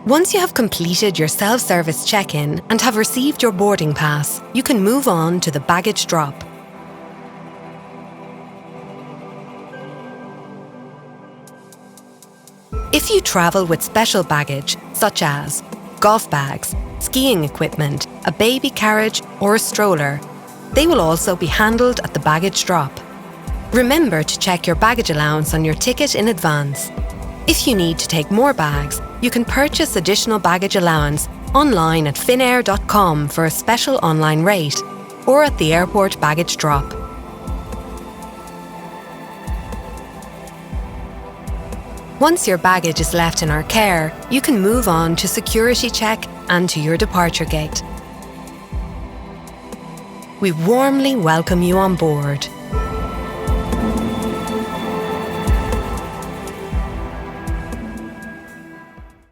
Once you have completed your self-service check-in and have received your boarding pass, you can move on to the baggage drop. If you travel with special baggage, such as golf bags, skiing equipment, a baby carriage or a stroller, they will also be handled at the baggage drop. Remember to check your baggage allowance on your ticket in advance. If you need to take more bags, you can purchase additional baggage allowance online at finnair.com for a special online rate, or at the airport baggage drop. Once your baggage is left in our care, you can move on to security check and to your departure gate. We warmly welcome you on board.